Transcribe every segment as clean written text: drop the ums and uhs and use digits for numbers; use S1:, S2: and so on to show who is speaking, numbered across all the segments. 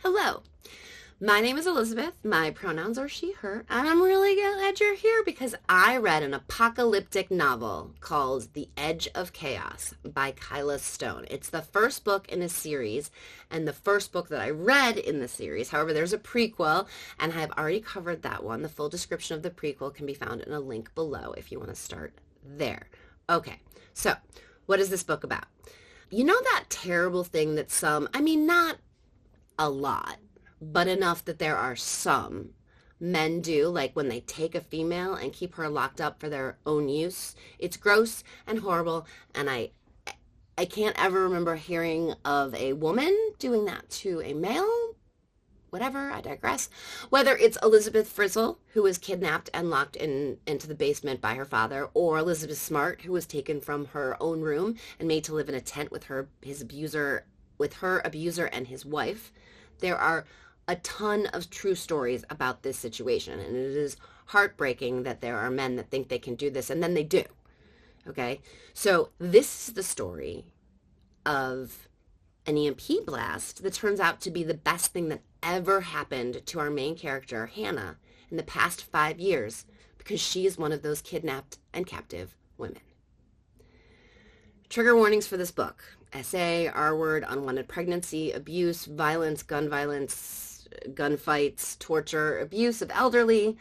S1: Hello, my name is Elizabeth. My pronouns are she, her, and I'm really glad you're here because I read an apocalyptic novel called The Edge of Chaos by Kyla Stone. It's the first book in a series and the first book that I read in the series. However, there's a prequel, and I've already covered that one. The full description of the prequel can be found in a link below if you want to start there. Okay, so what is this book about? You know that terrible thing that not a lot, but enough that there are some men do, like when they take a female and keep her locked up for their own use. It's gross and horrible, and I can't ever remember hearing of a woman doing that to a male. Whatever, I digress. Whether it's Elizabeth Frizzle, who was kidnapped and locked into the basement by her father, or Elizabeth Smart, who was taken from her own room and made to live in a tent with her abuser and his wife. There are a ton of true stories about this situation, and it is heartbreaking that there are men that think they can do this, and then they do. Okay? So this is the story of an EMP blast that turns out to be the best thing that ever happened to our main character, Hannah, in the past 5 years, because she is one of those kidnapped and captive women. Trigger warnings for this book: SA, R-word, unwanted pregnancy, abuse, violence, gunfights, torture, abuse of elderly,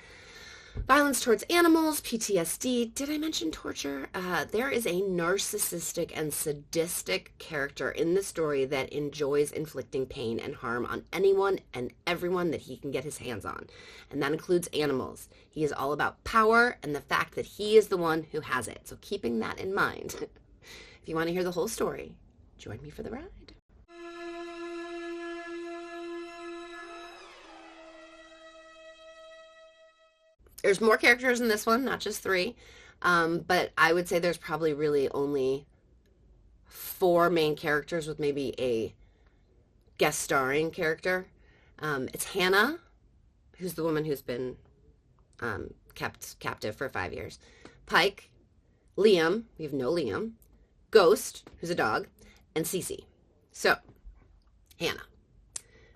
S1: violence towards animals, PTSD. Did I mention torture? There is a narcissistic and sadistic character in the story that enjoys inflicting pain and harm on anyone and everyone that he can get his hands on. And that includes animals. He is all about power and the fact that he is the one who has it. So keeping that in mind, if you want to hear the whole story, join me for the ride. There's more characters in this one, not just 3. But I would say there's probably really only 4 main characters with maybe a guest starring character. It's Hannah, who's the woman who's been kept captive for 5 years. Pike, Liam, we have no Liam, Ghost, who's a dog, and Cece. So, Hannah.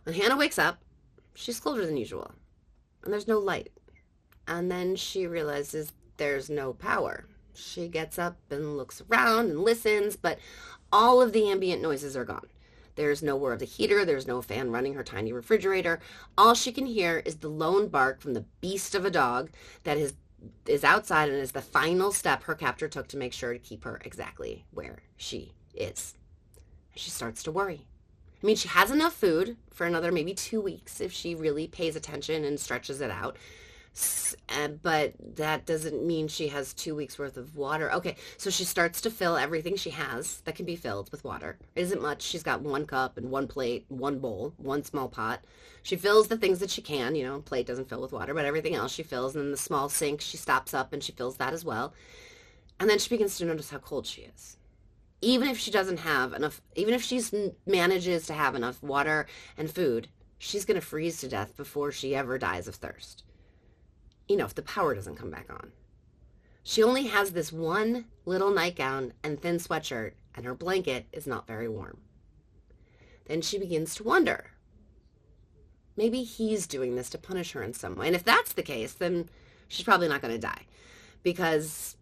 S1: When Hannah wakes up, she's colder than usual, and there's no light. And then she realizes there's no power. She gets up and looks around and listens, but all of the ambient noises are gone. There's no whir of the heater. There's no fan running her tiny refrigerator. All she can hear is the lone bark from the beast of a dog that is outside and is the final step her captor took to make sure to keep her exactly where she is. She starts to worry. I mean, she has enough food for another maybe 2 weeks if she really pays attention and stretches it out. But that doesn't mean she has 2 weeks worth of water. Okay, so she starts to fill everything she has that can be filled with water. It isn't much. She's got 1 cup and 1 plate, 1 bowl, 1 small pot. She fills the things that she can. Plate doesn't fill with water, but everything else she fills. And then the small sink, she stops up and she fills that as well. And then she begins to notice how cold she is. Even if she doesn't have enough, even if she manages to have enough water and food, she's going to freeze to death before she ever dies of thirst. If the power doesn't come back on. She only has this 1 little nightgown and thin sweatshirt, and her blanket is not very warm. Then she begins to wonder, maybe he's doing this to punish her in some way. And if that's the case, then she's probably not going to die, because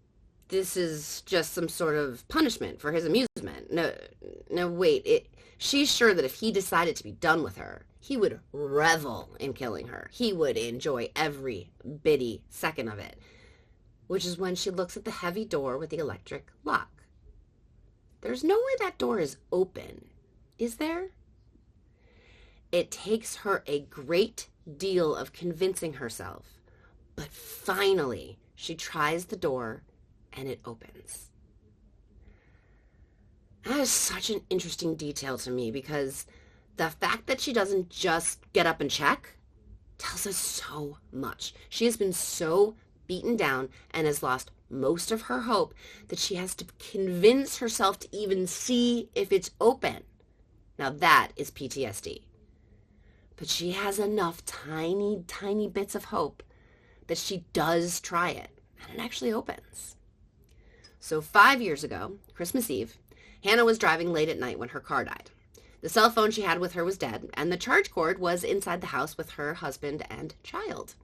S1: this is just some sort of punishment for his amusement. No, wait. She's sure that if he decided to be done with her, he would revel in killing her. He would enjoy every bitty second of it, which is when she looks at the heavy door with the electric lock. There's no way that door is open, is there? It takes her a great deal of convincing herself, but finally she tries the door and it opens. That is such an interesting detail to me, because the fact that she doesn't just get up and check tells us so much. She has been so beaten down and has lost most of her hope that she has to convince herself to even see if it's open. Now that is PTSD. But she has enough tiny, tiny bits of hope that she does try it, and it actually opens. So 5 years ago, Christmas Eve, Hannah was driving late at night when her car died. The cell phone she had with her was dead, and the charge cord was inside the house with her husband and child.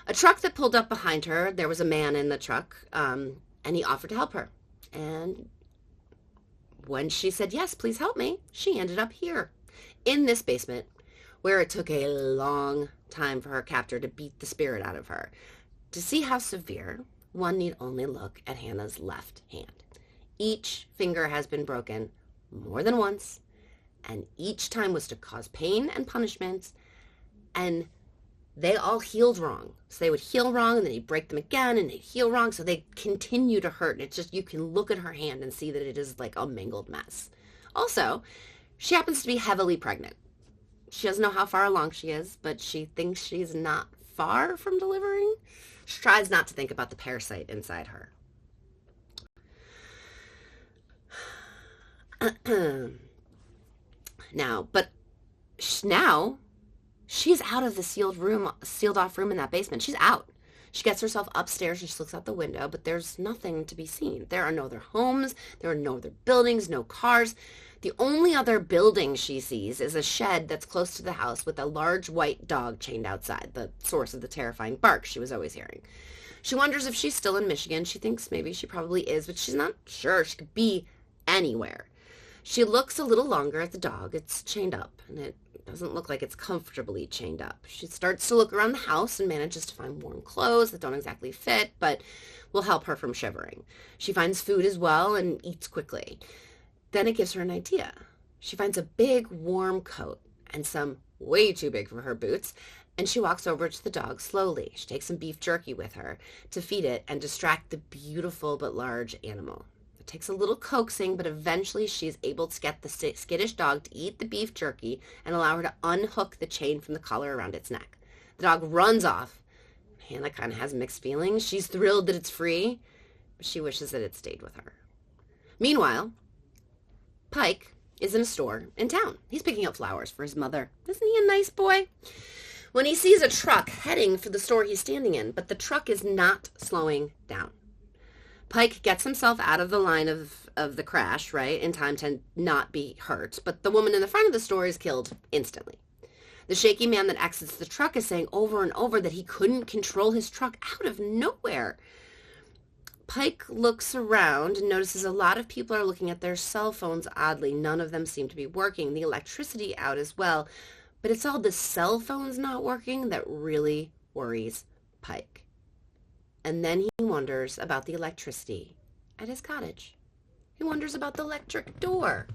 S1: A truck that pulled up behind her, there was a man in the truck, and he offered to help her. And when she said, yes, please help me, she ended up here, in this basement, where it took a long time for her captor to beat the spirit out of her. To see how severe, one need only look at Hannah's left hand. Each finger has been broken more than once, and each time was to cause pain and punishment, and they all healed wrong. So they would heal wrong, and then he'd break them again, and they'd heal wrong, so they continue to hurt. And it's just, you can look at her hand and see that it is like a mangled mess. Also, she happens to be heavily pregnant. She doesn't know how far along she is, but she thinks she's not far from delivering. She tries not to think about the parasite inside her. Now she's out of the sealed off room in that basement. She's out. She gets herself upstairs and she looks out the window, but there's nothing to be seen. There are no other homes. There are no other buildings, no cars. The only other building she sees is a shed that's close to the house with a large white dog chained outside, the source of the terrifying bark she was always hearing. She wonders if she's still in Michigan. She thinks maybe she probably is, but she's not sure. She could be anywhere. She looks a little longer at the dog. It's chained up, and it doesn't look like it's comfortably chained up. She starts to look around the house and manages to find warm clothes that don't exactly fit, but will help her from shivering. She finds food as well and eats quickly. Then it gives her an idea. She finds a big warm coat and some way too big for her boots, and she walks over to the dog slowly. She takes some beef jerky with her to feed it and distract the beautiful but large animal. It takes a little coaxing, but eventually she's able to get the skittish dog to eat the beef jerky and allow her to unhook the chain from the collar around its neck. The dog runs off. Hannah kind of has mixed feelings. She's thrilled that it's free, but she wishes that it stayed with her. Meanwhile, Pike is in a store in town. He's picking up flowers for his mother. Isn't he a nice boy? When he sees a truck heading for the store he's standing in, but the truck is not slowing down. Pike gets himself out of the line of the crash, right, in time to not be hurt, but the woman in the front of the store is killed instantly. The shaky man that exits the truck is saying over and over that he couldn't control his truck out of nowhere. Pike looks around and notices a lot of people are looking at their cell phones oddly. None of them seem to be working. The electricity out as well. But it's all the cell phones not working that really worries Pike. And then he wonders about the electricity at his cottage. He wonders about the electric door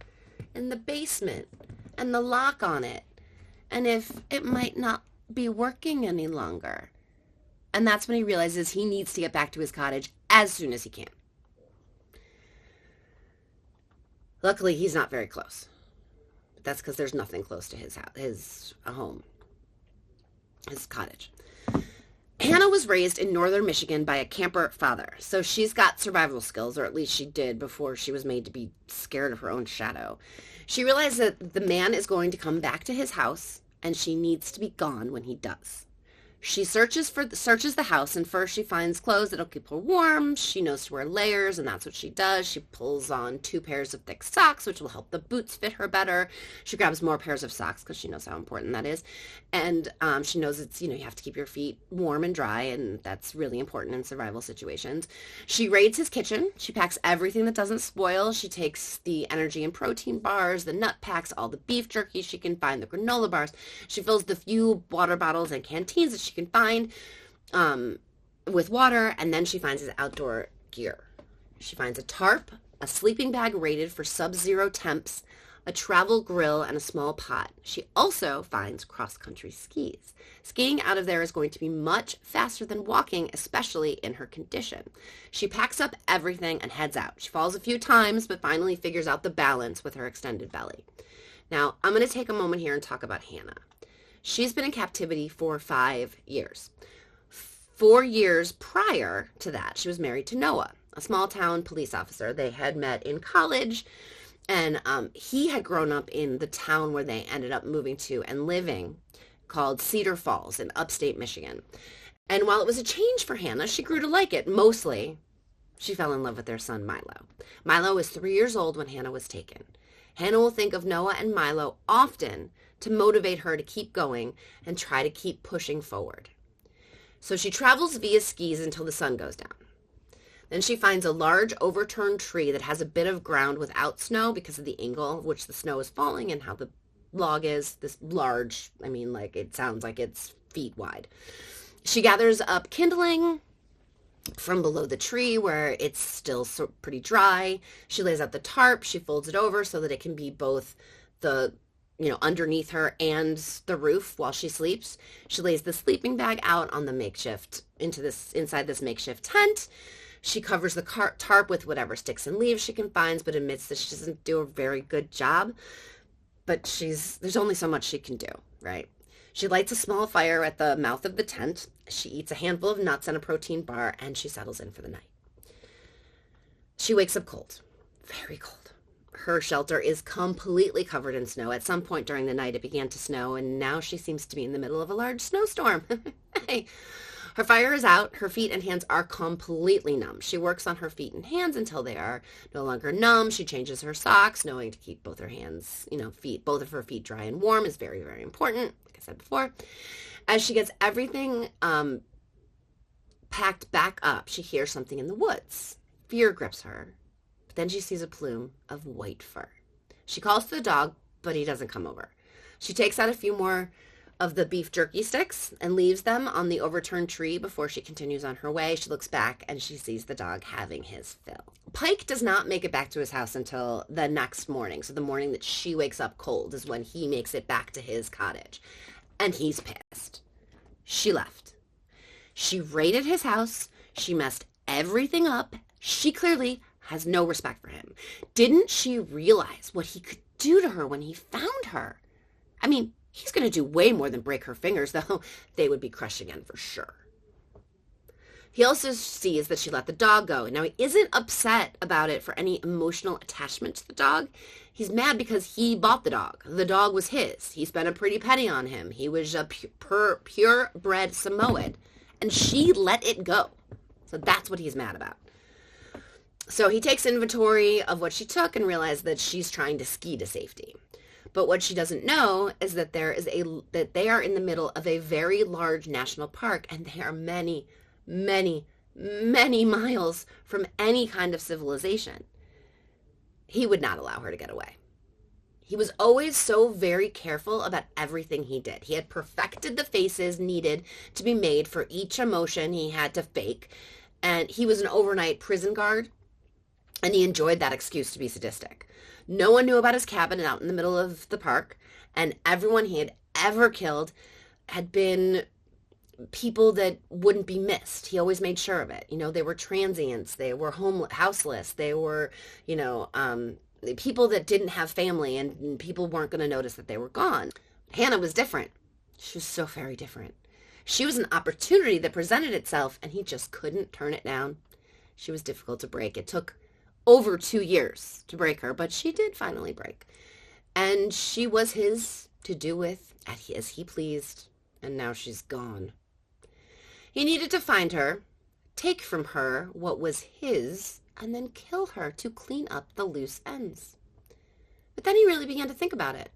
S1: in the basement and the lock on it, and if it might not be working any longer. And that's when he realizes he needs to get back to his cottage as soon as he can. Luckily, he's not very close. But that's because there's nothing close to his house, his home, his cottage. Hannah was raised in northern Michigan by a camper father, so she's got survival skills, or at least she did before she was made to be scared of her own shadow. She realized that the man is going to come back to his house, and she needs to be gone when he does. She searches the house, and first she finds clothes that'll keep her warm. She knows to wear layers, and that's what she does. She pulls on 2 pairs of thick socks, which will help the boots fit her better. She grabs more pairs of socks because she knows how important that is. And she knows it's, you have to keep your feet warm and dry, and that's really important in survival situations. She raids his kitchen. She packs everything that doesn't spoil. She takes the energy and protein bars, the nut packs, all the beef jerky she can find, the granola bars. She fills the few water bottles and canteens that she can find with water, and then she finds his outdoor gear. She finds a tarp, a sleeping bag rated for sub-zero temps, a travel grill, and a small pot. She also finds cross-country skis. Skiing out of there is going to be much faster than walking, especially in her condition. She packs up everything and heads out. She falls a few times, but finally figures out the balance with her extended belly. Now, I'm going to take a moment here and talk about Hannah. She's been in captivity for 5 years. 4 years prior to that, she was married to Noah, a small-town police officer. They had met in college, and he had grown up in the town where they ended up moving to and living, called Cedar Falls in upstate Michigan. And while it was a change for Hannah, she grew to like it. Mostly, she fell in love with their son, Milo. Milo was 3 years old when Hannah was taken. Hannah will think of Noah and Milo often to motivate her to keep going and try to keep pushing forward. So she travels via skis until the sun goes down. Then she finds a large overturned tree that has a bit of ground without snow because of the angle of which the snow is falling and how the log is this large. I mean, like, it sounds like it's feet wide. She gathers up kindling from below the tree where it's still pretty dry. She lays out the tarp. She folds it over so that it can be both the, underneath her and the roof while she sleeps. She lays the sleeping bag out on the inside this makeshift tent. She covers the tarp with whatever sticks and leaves she can find, but admits that she doesn't do a very good job. But there's only so much she can do, right? She lights a small fire at the mouth of the tent. She eats a handful of nuts and a protein bar, and she settles in for the night. She wakes up cold, very cold. Her shelter is completely covered in snow. At some point during the night, it began to snow, and now she seems to be in the middle of a large snowstorm. Hey. Her fire is out. Her feet and hands are completely numb. She works on her feet and hands until they are no longer numb. She changes her socks, knowing to keep both her hands, both of her feet dry and warm is very, very important, like I said before. As she gets everything packed back up, she hears something in the woods. Fear grips her. But then she sees a plume of white fur. She calls to the dog, but he doesn't come over. She takes out a few more of the beef jerky sticks and leaves them on the overturned tree before she continues on her way. She looks back and she sees the dog having his fill. Pike does not make it back to his house until the next morning. So the morning that she wakes up cold is when he makes it back to his cottage. And he's pissed. She left. She raided his house. She messed everything up. She clearly has no respect for him. Didn't she realize what he could do to her when he found her? I mean, he's going to do way more than break her fingers, though they would be crushed again for sure. He also sees that she let the dog go. Now, he isn't upset about it for any emotional attachment to the dog. He's mad because he bought the dog. The dog was his. He spent a pretty penny on him. He was a purebred Samoan, and she let it go. So that's what he's mad about. So he takes inventory of what she took and realizes that she's trying to ski to safety. But what she doesn't know is that that they are in the middle of a very large national park, and they are many, many, many miles from any kind of civilization. He would not allow her to get away. He was always so very careful about everything he did. He had perfected the faces needed to be made for each emotion he had to fake, and he was an overnight prison guard, and he enjoyed that excuse to be sadistic. No one knew about his cabin out in the middle of the park, and everyone he had ever killed had been people that wouldn't be missed. He always made sure of it. They were transients, they were houseless, they were, people that didn't have family, and people weren't going to notice that they were gone. Hannah was different. She was so very different. She was an opportunity that presented itself, and he just couldn't turn it down. She was difficult to break. It took over 2 years to break her, but she did finally break. And she was his to do with as he pleased, and now she's gone. He needed to find her, take from her what was his, and then kill her to clean up the loose ends. But then he really began to think about it.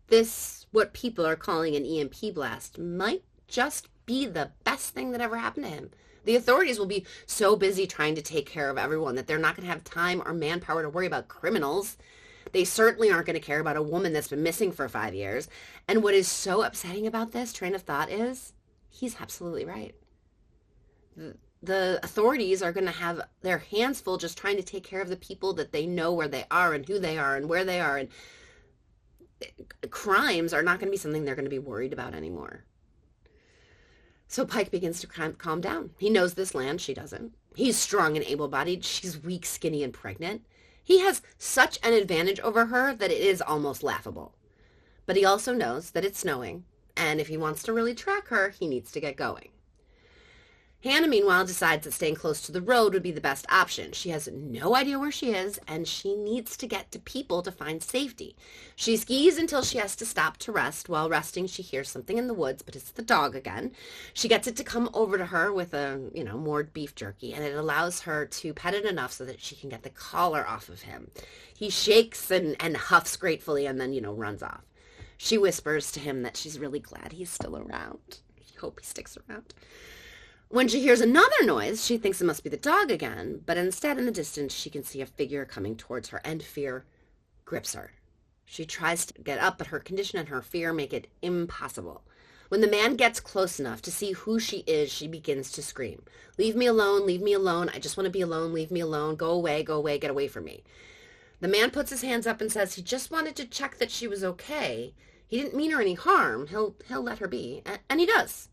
S1: This, what people are calling an EMP blast, might just be the best thing that ever happened to him. The authorities will be so busy trying to take care of everyone that they're not going to have time or manpower to worry about criminals. They certainly aren't going to care about a woman that's been missing for 5 years. And what is so upsetting about this train of thought is he's absolutely right. The authorities are going to have their hands full just trying to take care of the people that they know where they are and who they are and where they are. And crimes are not going to be something they're going to be worried about anymore. So Pike begins to calm down. He knows this land. She doesn't. He's strong and able-bodied. She's weak, skinny, and pregnant. He has such an advantage over her that it is almost laughable. But he also knows that it's snowing, and if he wants to really track her, he needs to get going. Hannah, meanwhile, decides that staying close to the road would be the best option. She has no idea where she is, and she needs to get to people to find safety. She skis until she has to stop to rest. While resting, she hears something in the woods, but it's the dog again. She gets it to come over to her with more beef jerky, and it allows her to pet it enough so that she can get the collar off of him. He shakes and huffs gratefully and then, runs off. She whispers to him that she's really glad he's still around. I hope he sticks around. When she hears another noise, she thinks it must be the dog again, but instead in the distance she can see a figure coming towards her, and fear grips her. She tries to get up, but her condition and her fear make it impossible. When the man gets close enough to see who she is, she begins to scream. Leave me alone, I just want to be alone, leave me alone, go away, get away from me. The man puts his hands up and says he just wanted to check that she was okay. He didn't mean her any harm, he'll let her be, and he does.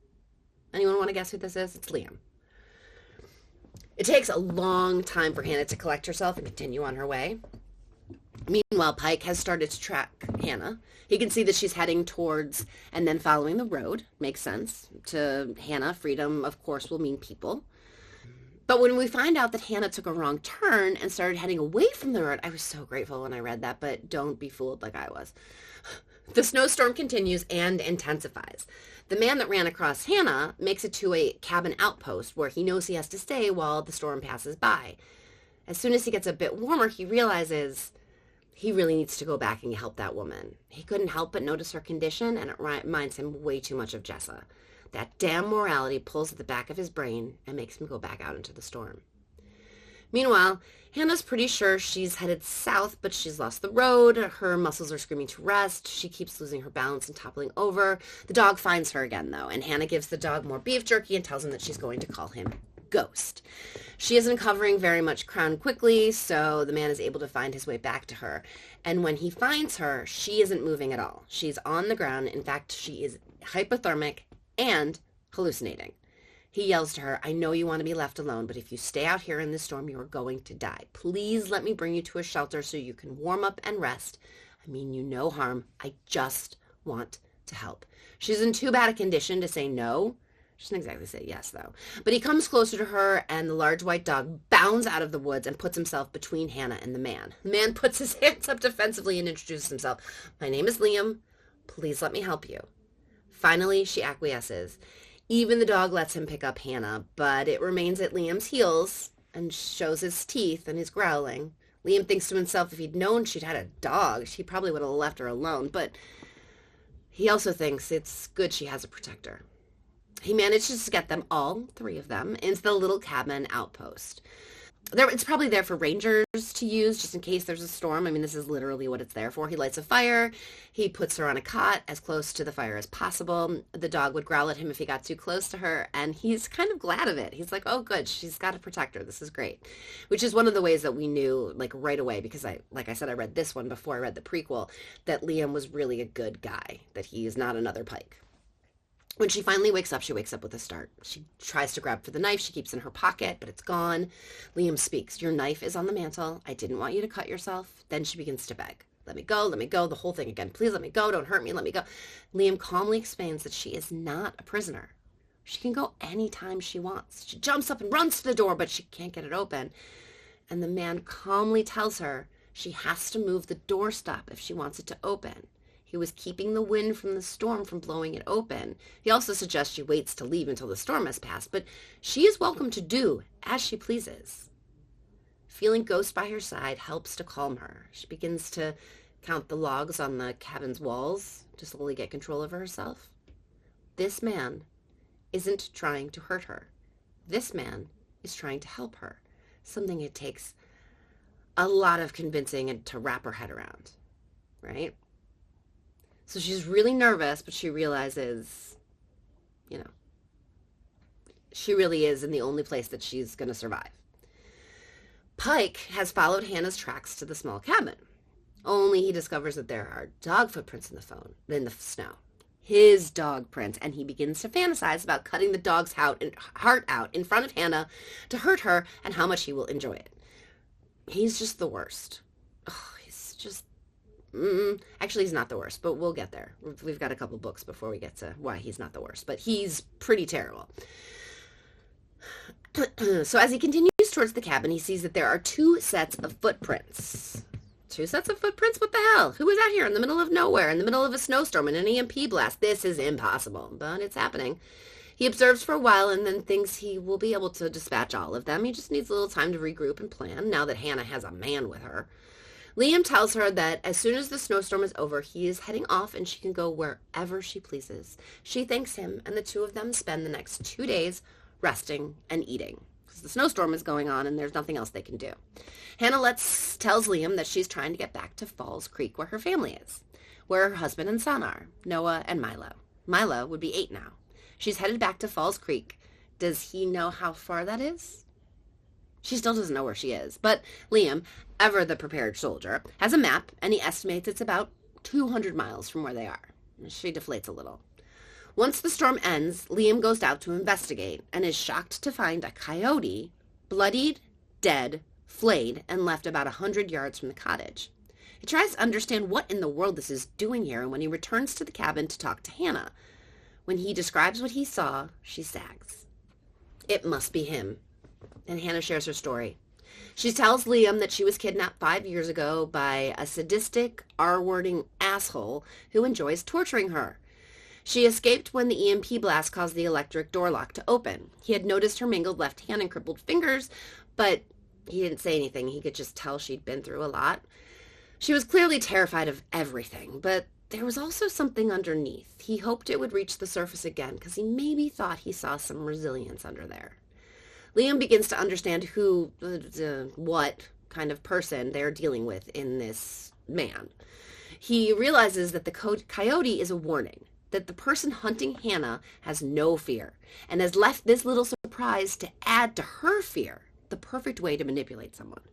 S1: Anyone want to guess who this is? It's Liam. It takes a long time for Hannah to collect herself and continue on her way. Meanwhile, Pike has started to track Hannah. He can see that she's heading towards and then following the road. Makes sense. To Hannah, freedom, of course, will mean people. But when we find out that Hannah took a wrong turn and started heading away from the road, I was so grateful when I read that, but don't be fooled like I was. The snowstorm continues and intensifies. The man that ran across Hannah makes it to a cabin outpost where he knows he has to stay while the storm passes by. As soon as he gets a bit warmer, he realizes he really needs to go back and help that woman. He couldn't help but notice her condition, and it reminds him way too much of Jessa. That damn morality pulls at the back of his brain and makes him go back out into the storm. Meanwhile, Hannah's pretty sure she's headed south, but she's lost the road. Her muscles are screaming to rest. She keeps losing her balance and toppling over. The dog finds her again, though, and Hannah gives the dog more beef jerky and tells him that she's going to call him Ghost. She isn't covering very much ground quickly, so the man is able to find his way back to her. And when he finds her, she isn't moving at all. She's on the ground. In fact, she is hypothermic and hallucinating. He yells to her, I know you want to be left alone, but if you stay out here in this storm, you are going to die. Please let me bring you to a shelter so you can warm up and rest. I mean you no harm. I just want to help. She's in too bad a condition to say no. She doesn't exactly say yes, though. But he comes closer to her, and the large white dog bounds out of the woods and puts himself between Hannah and the man. The man puts his hands up defensively and introduces himself. My name is Liam. Please let me help you. Finally, she acquiesces. Even the dog lets him pick up Hannah, but it remains at Liam's heels and shows his teeth and his growling. Liam thinks to himself if he'd known she'd had a dog, she probably would have left her alone, but he also thinks it's good she has a protector. He manages to get them, all three of them, into the little cabin outpost. It's probably there for rangers to use just in case there's a storm. I mean, this is literally what it's there for. He lights a fire. He puts her on a cot as close to the fire as possible. The dog would growl at him if he got too close to her, and he's kind of glad of it. He's like, oh, good, she's got a protector. This is great, which is one of the ways that we knew, like, right away, because like I said, I read this one before I read the prequel, that Liam was really a good guy, that he is not another Pike. When she finally wakes up, she wakes up with a start. She tries to grab for the knife she keeps in her pocket, but it's gone. Liam speaks. Your knife is on the mantle. I didn't want you to cut yourself. Then she begins to beg. Let me go, the whole thing again. Please let me go, don't hurt me, let me go. Liam calmly explains that she is not a prisoner. She can go anytime she wants. She jumps up and runs to the door, but she can't get it open. And the man calmly tells her she has to move the doorstop if she wants it to open. He was keeping the wind from the storm from blowing it open. He also suggests she waits to leave until the storm has passed, but she is welcome to do as she pleases. Feeling Ghost by her side helps to calm her. She begins to count the logs on the cabin's walls to slowly get control over herself. This man isn't trying to hurt her. This man is trying to help her, something it takes a lot of convincing and to wrap her head around, right? So she's really nervous, but she realizes, she really is in the only place that she's going to survive. Pike has followed Hannah's tracks to the small cabin. Only he discovers that there are dog footprints in the snow. His dog prints, and he begins to fantasize about cutting the dog's heart out in front of Hannah to hurt her and how much he will enjoy it. He's just the worst. Oh, he's just... Actually, he's not the worst, but we'll get there. We've got a couple books before we get to why he's not the worst, but he's pretty terrible. So as he continues towards the cabin, he sees that there are two sets of footprints. Two sets of footprints? What the hell? Who is out here in the middle of nowhere, in the middle of a snowstorm and an EMP blast? This is impossible, but it's happening. He observes for a while and then thinks he will be able to dispatch all of them. He just needs a little time to regroup and plan now that Hannah has a man with her. Liam tells her that as soon as the snowstorm is over, he is heading off and she can go wherever she pleases. She thanks him, and the two of them spend the next 2 days resting and eating, because the snowstorm is going on and there's nothing else they can do. Hannah tells Liam that she's trying to get back to Falls Creek, where her family is, where her husband and son are, Noah and Milo. Milo would be 8 now. She's headed back to Falls Creek. Does he know how far that is? She still doesn't know where she is, but Liam, ever the prepared soldier, has a map, and he estimates it's about 200 miles from where they are. She deflates a little. Once the storm ends, Liam goes out to investigate and is shocked to find a coyote bloodied, dead, flayed, and left about 100 yards from the cottage. He tries to understand what in the world this is doing here, and when he returns to the cabin to talk to Hannah, when he describes what he saw, she sags. It must be him. And Hannah shares her story. She tells Liam that she was kidnapped 5 years ago by a sadistic, R-wording asshole who enjoys torturing her. She escaped when the EMP blast caused the electric door lock to open. He had noticed her mangled left hand and crippled fingers, but he didn't say anything. He could just tell she'd been through a lot. She was clearly terrified of everything, but there was also something underneath. He hoped it would reach the surface again, because he maybe thought he saw some resilience under there. Liam begins to understand what kind of person they're dealing with in this man. He realizes that the coyote is a warning, that the person hunting Hannah has no fear, and has left this little surprise to add to her fear, the perfect way to manipulate someone.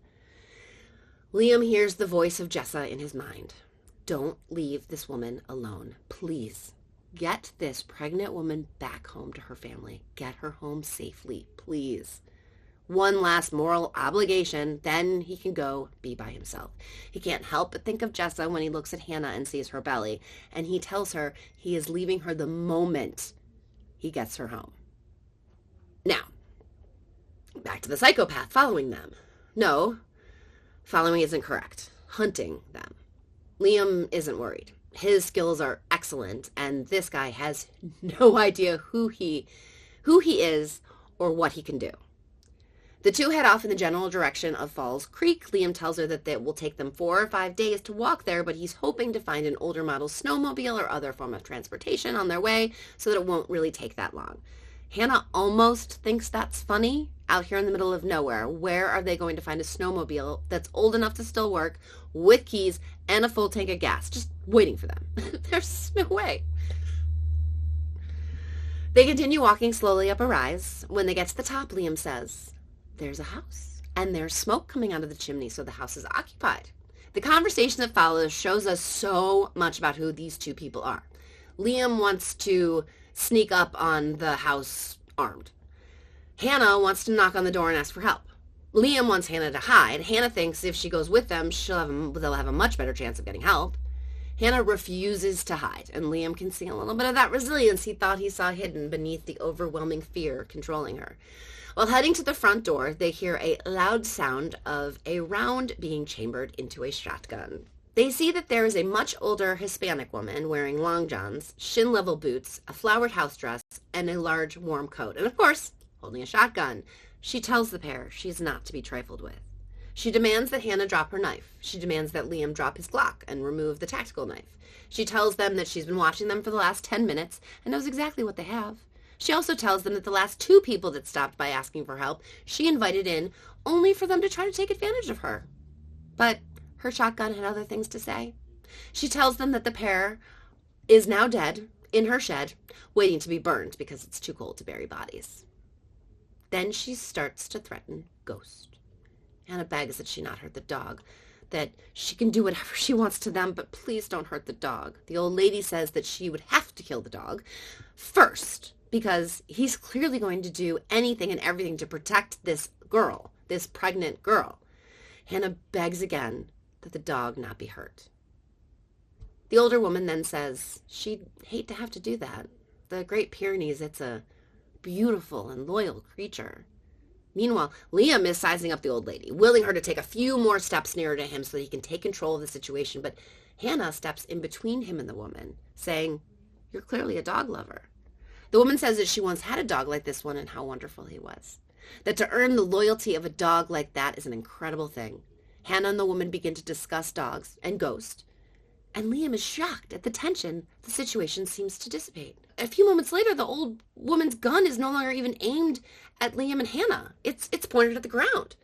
S1: Liam hears the voice of Jessa in his mind. Don't leave this woman alone, please. Get this pregnant woman back home to her family. Get her home safely, please. One last moral obligation, then he can go be by himself. He can't help but think of Jessa when he looks at Hannah and sees her belly, and he tells her he is leaving her the moment he gets her home. Now, back to the psychopath following them. No, following isn't correct. Hunting them. Liam isn't worried. His skills are excellent, and this guy has no idea who he is or what he can do. The two head off in the general direction of Falls Creek. Liam tells her that it will take them 4 or 5 days to walk there, but he's hoping to find an older model snowmobile or other form of transportation on their way so that it won't really take that long. Hannah almost thinks that's funny. Out here in the middle of nowhere, where are they going to find a snowmobile that's old enough to still work, with keys and a full tank of gas, just waiting for them? There's no way. They continue walking slowly up a rise. When they get to the top, Liam says, "There's a house, and there's smoke coming out of the chimney, so the house is occupied." The conversation that follows shows us so much about who these two people are. Liam wants to sneak up on the house armed. Hannah wants to knock on the door and ask for help. Liam wants Hannah to hide. Hannah thinks if she goes with them, they'll have a much better chance of getting help. Hannah refuses to hide, and Liam can see a little bit of that resilience he thought he saw hidden beneath the overwhelming fear controlling her. While heading to the front door, they hear a loud sound of a round being chambered into a shotgun. They see that there is a much older Hispanic woman wearing long johns, shin-level boots, a flowered house dress, and a large warm coat, and of course, holding a shotgun. She tells the pair she is not to be trifled with. She demands that Hannah drop her knife. She demands that Liam drop his Glock and remove the tactical knife. She tells them that she's been watching them for the last 10 minutes and knows exactly what they have. She also tells them that the last 2 people that stopped by asking for help, she invited in only for them to try to take advantage of her. But her shotgun had other things to say. She tells them that the pair is now dead in her shed, waiting to be burned because it's too cold to bury bodies. Then she starts to threaten Ghost. Hannah begs that she not hurt the dog, that she can do whatever she wants to them, but please don't hurt the dog. The old lady says that she would have to kill the dog first, because he's clearly going to do anything and everything to protect this girl, this pregnant girl. Hannah begs again that the dog not be hurt. The older woman then says she'd hate to have to do that. The Great Pyrenees, it's a beautiful and loyal creature. Meanwhile, Liam is sizing up the old lady, willing her to take a few more steps nearer to him so that he can take control of the situation. But Hannah steps in between him and the woman, saying, "You're clearly a dog lover." The woman says that she once had a dog like this one and how wonderful he was. That to earn the loyalty of a dog like that is an incredible thing. Hannah and the woman begin to discuss dogs and ghosts, and Liam is shocked at the tension the situation seems to dissipate. A few moments later, the old woman's gun is no longer even aimed at Liam and Hannah. It's pointed at the ground.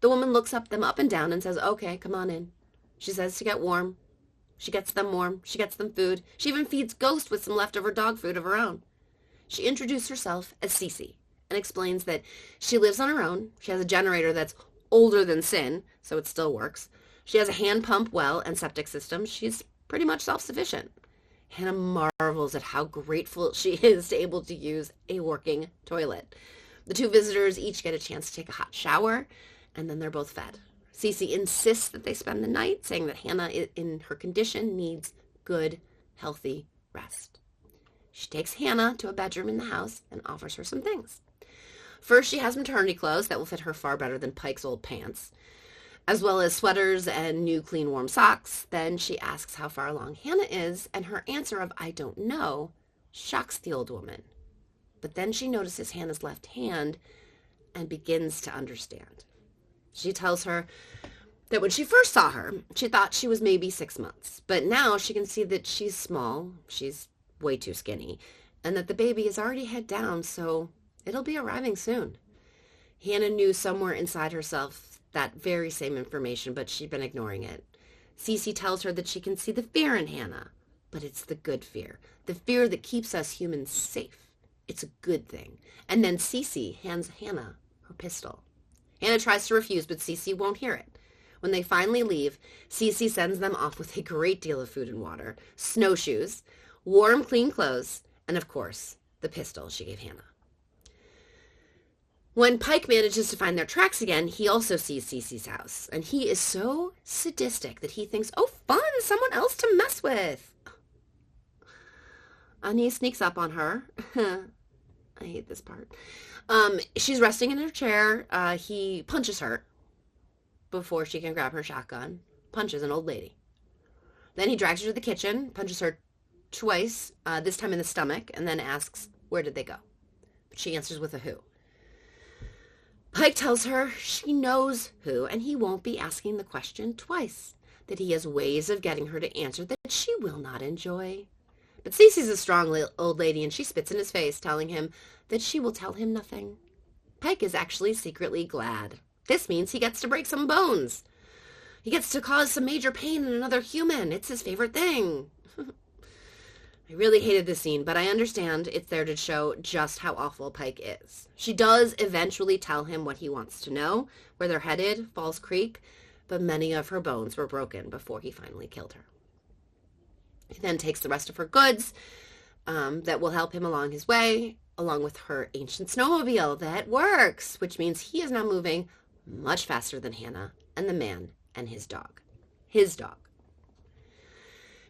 S1: The woman looks them up and down and says, "Okay, come on in." She says to get warm. She gets them warm. She gets them food. She even feeds Ghost with some leftover dog food of her own. She introduced herself as Cece and explains that she lives on her own. She has a generator that's older than sin, so it still works. She has a hand pump well and septic system. She's pretty much self-sufficient. Hannah marvels at how grateful she is to able to use a working toilet. The two visitors each get a chance to take a hot shower, and then they're both fed. Cece insists that they spend the night, saying that Hannah, in her condition, needs good, healthy rest. She takes Hannah to a bedroom in the house and offers her some things. First, she has maternity clothes that will fit her far better than Pike's old pants, as well as sweaters and new clean warm socks. Then she asks how far along Hannah is, and her answer of "I don't know" shocks the old woman. But then she notices Hannah's left hand and begins to understand. She tells her that when she first saw her, she thought she was maybe 6 months, but now she can see that she's small, she's way too skinny, and that the baby is already head down, so it'll be arriving soon. Hannah knew somewhere inside herself that very same information, but she'd been ignoring it. Cece tells her that she can see the fear in Hannah, but it's the good fear, the fear that keeps us humans safe. It's a good thing. And then Cece hands Hannah her pistol. Hannah tries to refuse, but Cece won't hear it. When they finally leave, Cece sends them off with a great deal of food and water, snowshoes, warm, clean clothes, and of course, the pistol she gave Hannah. When Pike manages to find their tracks again, he also sees Cece's house, and he is so sadistic that he thinks, "Oh, fun, someone else to mess with." And he sneaks up on her. I hate this part. She's resting in her chair. He punches her before she can grab her shotgun. Punches an old lady. Then he drags her to the kitchen, punches her twice, this time in the stomach, and then asks, "Where did they go?" But she answers with a who. Pike tells her she knows who, and he won't be asking the question twice, that he has ways of getting her to answer that she will not enjoy. But Cece's a strong old lady, and she spits in his face, telling him that she will tell him nothing. Pike is actually secretly glad. This means he gets to break some bones. He gets to cause some major pain in another human. It's his favorite thing. I really hated this scene, but I understand it's there to show just how awful Pike is. She does eventually tell him what he wants to know, where they're headed, Falls Creek, but many of her bones were broken before he finally killed her. He then takes the rest of her goods that will help him along his way, along with her ancient snowmobile that works, which means he is now moving much faster than Hannah and the man and his dog. His dog.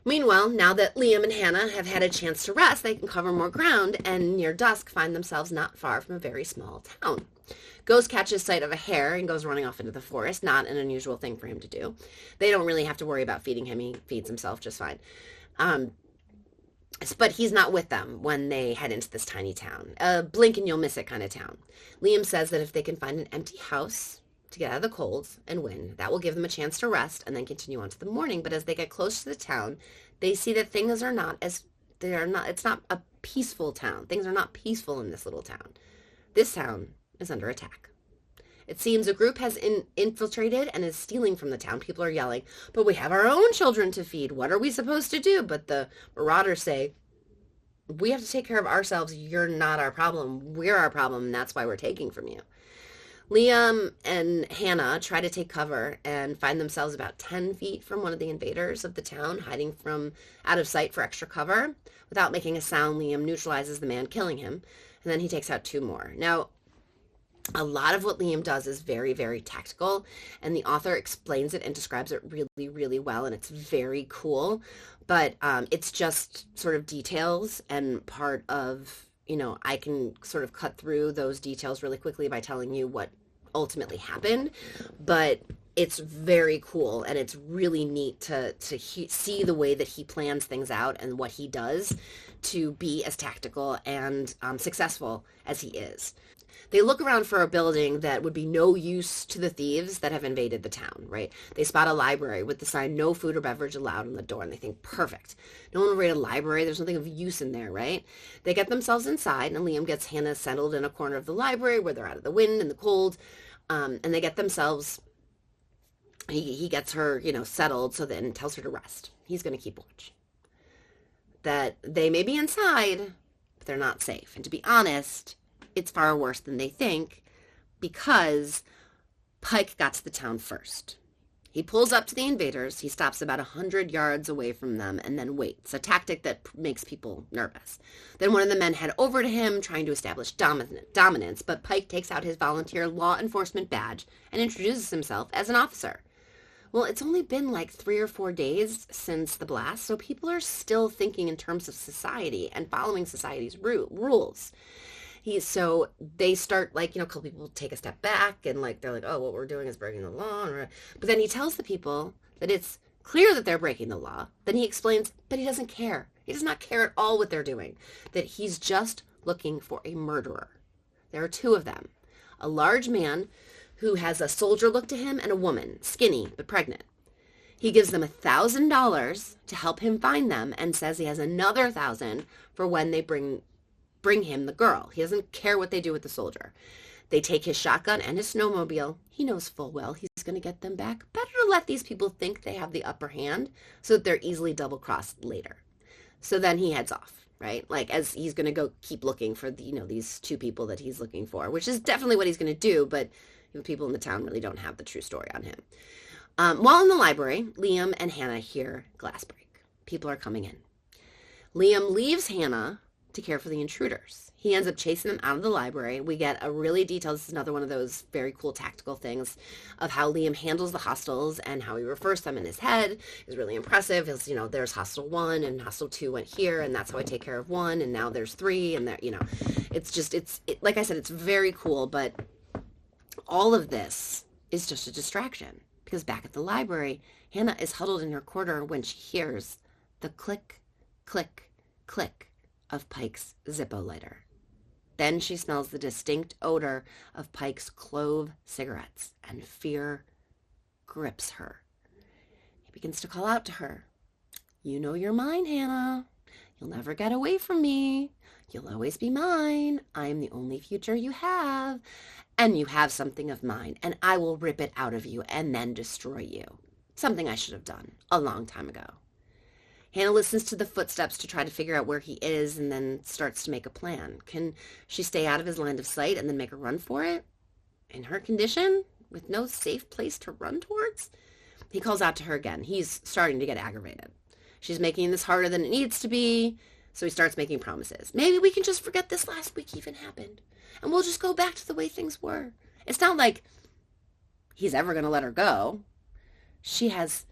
S1: Meanwhile, now that Liam and Hannah have had a chance to rest, they can cover more ground and near dusk find themselves not far from a very small town. Ghost catches sight of a hare and goes running off into the forest, not an unusual thing for him to do. They don't really have to worry about feeding him. He feeds himself just fine. But he's not with them when they head into this tiny town. A blink and you'll miss it kind of town. Liam says that if they can find an empty house to get out of the cold and win, that will give them a chance to rest and then continue on to the morning. But as they get close to the town, they see that things are not as, it's not a peaceful town. Things are not peaceful in this little town. This town is under attack. It seems a group has infiltrated and is stealing from the town. People are yelling, "But we have our own children to feed. What are we supposed to do?" But the marauders say, "We have to take care of ourselves. You're not our problem. We're our problem, and that's why we're taking from you." Liam and Hannah try to take cover and find themselves about 10 feet from one of the invaders of the town, hiding from out of sight for extra cover. Without making a sound, Liam neutralizes the man, killing him, and then he takes out 2 more. Now, a lot of what Liam does is very, very tactical, and the author explains it and describes it really, really well, and it's very cool, but it's just sort of details and part of, I can sort of cut through those details really quickly by telling you what ultimately happened, but it's very cool, and it's really neat to see the way that he plans things out and what he does to be as tactical and successful as he is. They look around for a building that would be no use to the thieves that have invaded the town, right? They spot a library with the sign, "No food or beverage allowed" on the door, and they think, perfect. No one will raid a library. There's nothing of use in there, right? They get themselves inside, and Liam gets Hannah settled in a corner of the library where they're out of the wind and the cold, and they get themselves, he gets her, settled, so then tells her to rest. He's going to keep watch. That they may be inside, but they're not safe. And to be honest, it's far worse than they think, because Pike got to the town first. He pulls up to the invaders. He stops about 100 yards away from them and then waits, a tactic that makes people nervous. Then one of the men head over to him, trying to establish dominance, but Pike takes out his volunteer law enforcement badge and introduces himself as an officer. Well, it's only been like 3 or 4 days since the blast, so people are still thinking in terms of society and following society's rules. So they start, a couple people take a step back, and they're like, oh, what we're doing is breaking the law. But then he tells the people that it's clear that they're breaking the law. Then he explains that he doesn't care. He does not care at all what they're doing, that he's just looking for a murderer. There are 2 of them, a large man who has a soldier look to him and a woman, skinny but pregnant. He gives them $1,000 to help him find them and says he has another 1,000 for when they bring him the girl. He doesn't care what they do with the soldier. They take his shotgun and his snowmobile. He knows full well he's going to get them back. Better to let these people think they have the upper hand so that they're easily double-crossed later. So then he heads off, right? As he's going to go keep looking for these 2 people that he's looking for, which is definitely what he's going to do, but people in the town really don't have the true story on him. While in the library, Liam and Hannah hear glass break. People are coming in. Liam leaves Hannah to care for the intruders. He ends up chasing them out of the library. We get a really detailed, this is another one of those very cool tactical things of how Liam handles the hostiles and how he refers them in his head is really impressive. There's hostile 1 and hostile 2 went here, and that's how I take care of 1, and now there's 3, and it's like I said, it's very cool, but all of this is just a distraction, because back at the library, Hannah is huddled in her corner when she hears the click, click, click of Pike's Zippo lighter. Then she smells the distinct odor of Pike's clove cigarettes, and fear grips her. He begins to call out to her, "You know you're mine, Hannah. You'll never get away from me. You'll always be mine. I am the only future you have. And you have something of mine, and I will rip it out of you and then destroy you." Something I should have done a long time ago. Hannah listens to the footsteps to try to figure out where he is, and then starts to make a plan. Can she stay out of his line of sight and then make a run for it? In her condition, with no safe place to run towards? He calls out to her again. He's starting to get aggravated. She's making this harder than it needs to be, so he starts making promises. Maybe we can just forget this last week even happened, and we'll just go back to the way things were. It's not like he's ever going to let her go. She has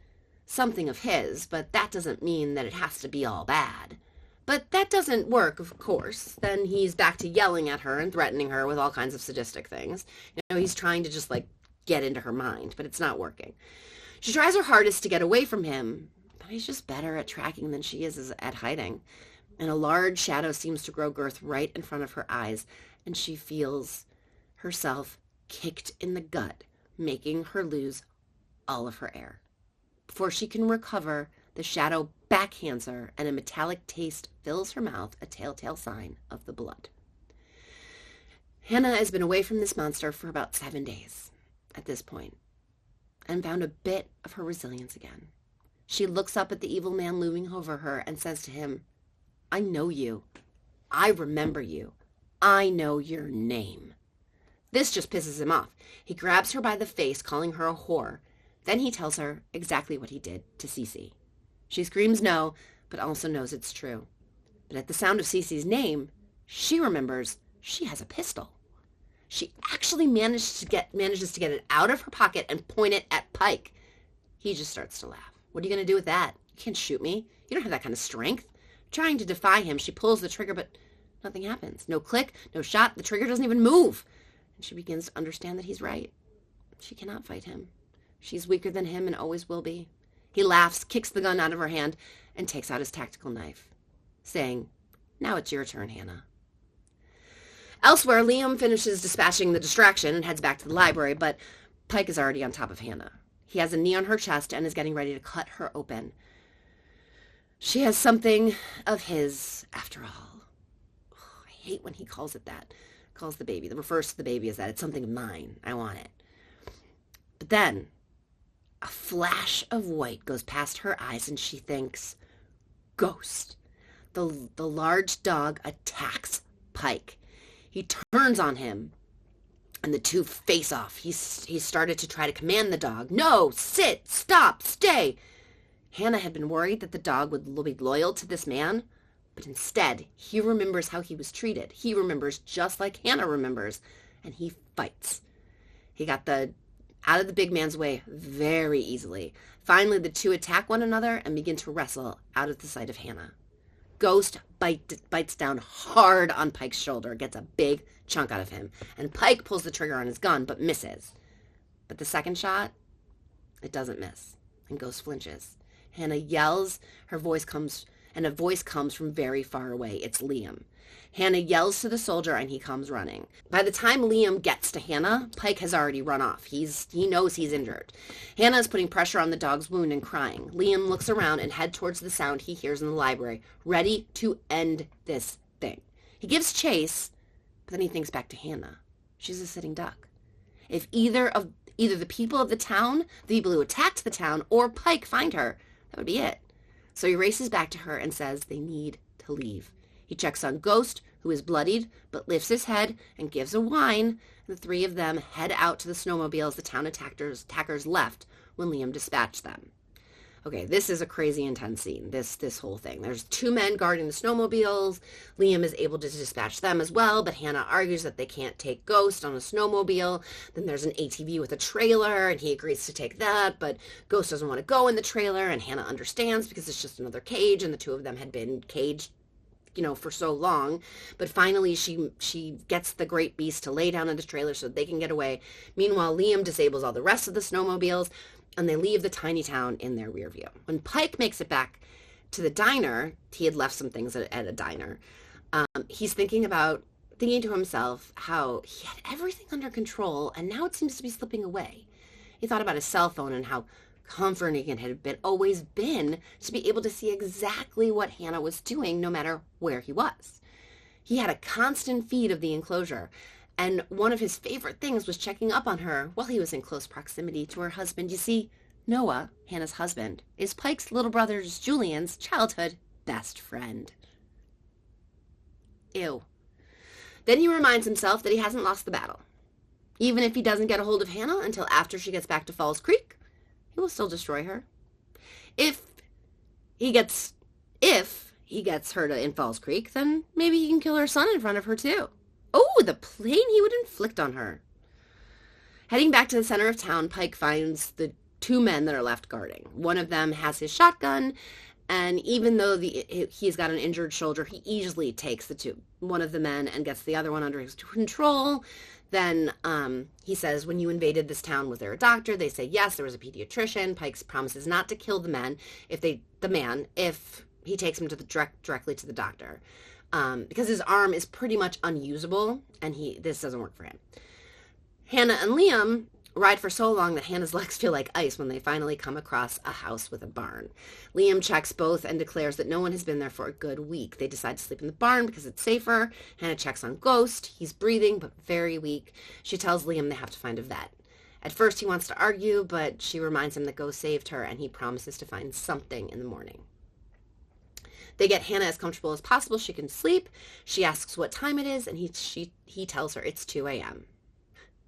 S1: something of his, but that doesn't mean that it has to be all bad. But that doesn't work, of course. Then he's back to yelling at her and threatening her with all kinds of sadistic things. He's trying to just get into her mind, but it's not working. She tries her hardest to get away from him, but he's just better at tracking than she is at hiding. And a large shadow seems to grow girth right in front of her eyes, and she feels herself kicked in the gut, making her lose all of her air. Before she can recover, the shadow backhands her, and a metallic taste fills her mouth, a telltale sign of the blood. Hannah has been away from this monster for about 7 days at this point, and found a bit of her resilience again. She looks up at the evil man looming over her and says to him, "I know you. I remember you. I know your name." This just pisses him off. He grabs her by the face, calling her a whore. Then he tells her exactly what he did to Cece. She screams no, but also knows it's true. But at the sound of Cece's name, she remembers she has a pistol. She actually manages to get it out of her pocket and point it at Pike. He just starts to laugh. "What are you going to do with that? You can't shoot me. You don't have that kind of strength." Trying to defy him, she pulls the trigger, but Nothing happens. No click, no shot. The trigger doesn't even move. And she begins to understand that he's right. She cannot fight him. She's weaker than him and always will be. He laughs, kicks the gun out of her hand, and takes out his tactical knife, saying, "Now it's your turn, Hannah." Elsewhere, Liam finishes dispatching the distraction and heads back to the library, but Pike is already on top of Hannah. He has a knee on her chest and is getting ready to cut her open. She has something of his, after all. Oh, I hate when he calls it that. Calls the baby. Refers to the baby as that. It's something of mine. I want it. But then, a flash of white goes past her eyes and she thinks, Ghost. The large dog attacks Pike. He turns on him, and the two face off. He started to try to command the dog. No, sit, stop, stay. Hannah had been worried that the dog would be loyal to this man, but instead, he remembers how he was treated. He remembers just like Hannah remembers, and he fights. He got out of the big man's way very easily. Finally, the two attack one another and begin to wrestle out of the sight of Hannah. Ghost bites down hard on Pike's shoulder, gets a big chunk out of him, and Pike pulls the trigger on his gun but misses. But the second shot, it doesn't miss, and Ghost flinches. Hannah yells, a voice comes from very far away. It's Liam. Hannah yells to the soldier and he comes running. By the time Liam gets to Hannah, Pike has already run off. He knows he's injured. Hannah is putting pressure on the dog's wound and crying. Liam looks around and heads towards the sound he hears in the library, ready to end this thing. He gives chase, but then he thinks back to Hannah. She's a sitting duck. If either the people of the town, the people who attacked the town, or Pike find her, that would be it. So he races back to her and says they need to leave. He checks on Ghost, who is bloodied, but lifts his head and gives a whine. And the three of them head out to the snowmobiles the town attackers left when Liam dispatched them. Okay, this is a crazy intense scene, this whole thing. There's two men guarding the snowmobiles. Liam is able to dispatch them as well, but Hannah argues that they can't take Ghost on a snowmobile. Then there's an ATV with a trailer, and he agrees to take that, but Ghost doesn't want to go in the trailer, and Hannah understands because it's just another cage, and the two of them had been caged for so long. But finally she gets the great beast to lay down in the trailer so they can get away. Meanwhile, Liam disables all the rest of the snowmobiles, and they leave the tiny town in their rear view. When Pike makes it back to the diner, he had left some things at a diner. He's thinking to himself how he had everything under control, and now it seems to be slipping away. He thought about his cell phone and how comforting it had always been to be able to see exactly what Hannah was doing no matter where he was. He had a constant feed of the enclosure, and one of his favorite things was checking up on her while he was in close proximity to her husband. You see, Noah, Hannah's husband, is Pike's little brother Julian's childhood best friend. Ew. Then he reminds himself that he hasn't lost the battle. Even if he doesn't get a hold of Hannah until after she gets back to Falls Creek, he will still destroy her. If he gets her in Falls Creek, then maybe he can kill her son in front of her too. Oh, the pain he would inflict on her. Heading back to the center of town, Pike finds the two men that are left guarding. One of them has his shotgun, and even though he's got an injured shoulder, he easily takes one of the men and gets the other one under his control. Then he says, when you invaded this town, was there a doctor? They say yes, there was a pediatrician. Pike promises not to kill the man if he takes him directly to the doctor. Because his arm is pretty much unusable, and this doesn't work for him. Hannah and Liam ride for so long that Hannah's legs feel like ice when they finally come across a house with a barn. Liam checks both and declares that no one has been there for a good week. They decide to sleep in the barn because it's safer. Hannah checks on Ghost. He's breathing, but very weak. She tells Liam they have to find a vet. At first, he wants to argue, but she reminds him that Ghost saved her, and he promises to find something in the morning. They get Hannah as comfortable as possible. She can sleep. She asks what time it is, and he tells her it's 2 a.m.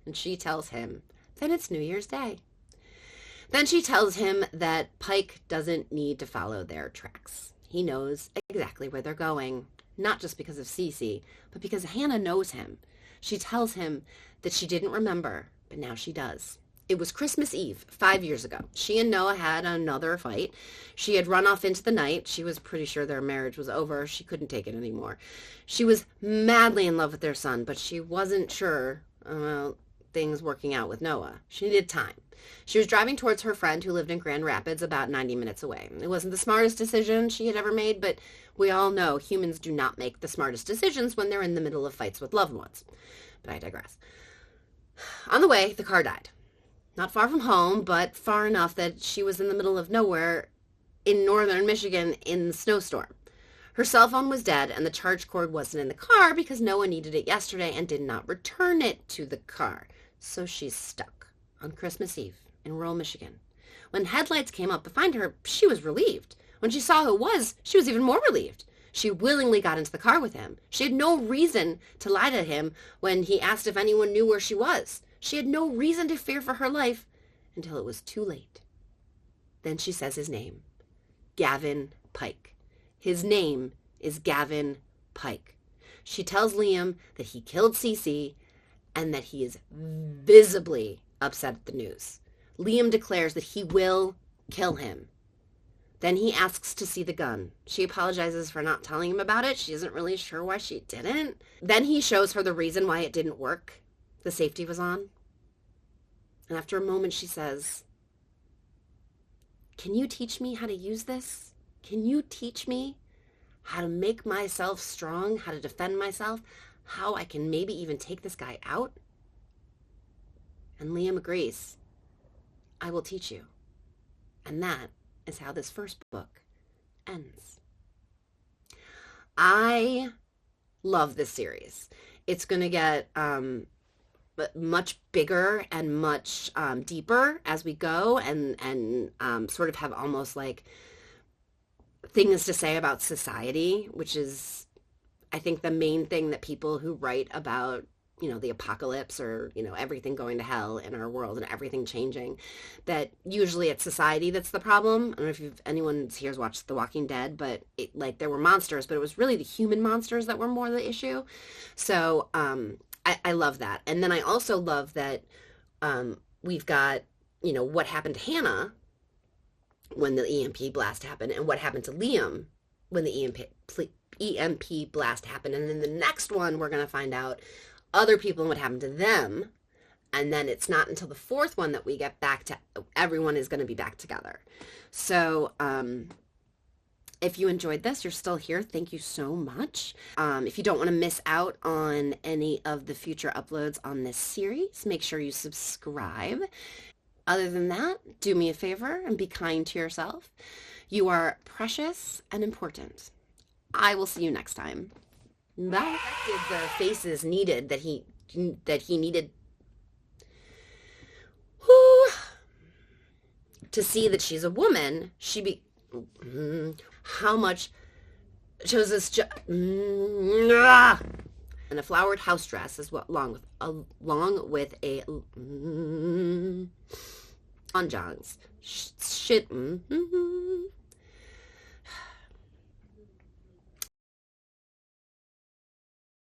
S1: And she tells him, then it's New Year's Day. Then she tells him that Pike doesn't need to follow their tracks. He knows exactly where they're going, not just because of Cece, but because Hannah knows him. She tells him that she didn't remember, but now she does. It was Christmas Eve, 5 years ago. She and Noah had another fight. She had run off into the night. She was pretty sure their marriage was over. She couldn't take it anymore. She was madly in love with their son, but she wasn't sure about things working out with Noah. She needed time. She was driving towards her friend who lived in Grand Rapids, about 90 minutes away. It wasn't the smartest decision she had ever made, but we all know humans do not make the smartest decisions when they're in the middle of fights with loved ones. But I digress. On the way, the car died. Not far from home, but far enough that she was in the middle of nowhere in northern Michigan in the snowstorm. Her cell phone was dead, and the charge cord wasn't in the car because Noah needed it yesterday and did not return it to the car. So she's stuck on Christmas Eve in rural Michigan. When headlights came up to find her, she was relieved. When she saw who it was, she was even more relieved. She willingly got into the car with him. She had no reason to lie to him when he asked if anyone knew where she was. She had no reason to fear for her life until it was too late. Then she says his name, Gavin Pike. His name is Gavin Pike. She tells Liam that he killed Cece and that he is visibly upset at the news. Liam declares that he will kill him. Then he asks to see the gun. She apologizes for not telling him about it. She isn't really sure why she didn't. Then he shows her the reason why it didn't work. The safety was on. And after a moment, she says, "Can you teach me how to use this? Can you teach me how to make myself strong, how to defend myself, how I can maybe even take this guy out?" And Liam agrees. "I will teach you." And that is how this first book ends. I love this series. It's going to get much bigger and much deeper as we go, and sort of have almost like things to say about society, which is, I think, the main thing that people who write about, the apocalypse or, everything going to hell in our world and everything changing, that usually it's society that's the problem. I don't know if anyone here's watched The Walking Dead, but there were monsters, but it was really the human monsters that were more the issue. So I love that. And then I also love that we've got, what happened to Hannah when the EMP blast happened, and what happened to Liam when the EMP blast happened. And in the next one, we're going to find out other people and what happened to them. And then it's not until the fourth one that we get back to everyone is going to be back together. So if you enjoyed this, you're still here, thank you so much. If you don't want to miss out on any of the future uploads on this series, make sure you subscribe. Other than that, do me a favor and be kind to yourself. You are precious and important. I will see you next time. Bye. The faces needed that he needed to see that she's a woman. How much chose this and a flowered house dress is what along with a on John's shit.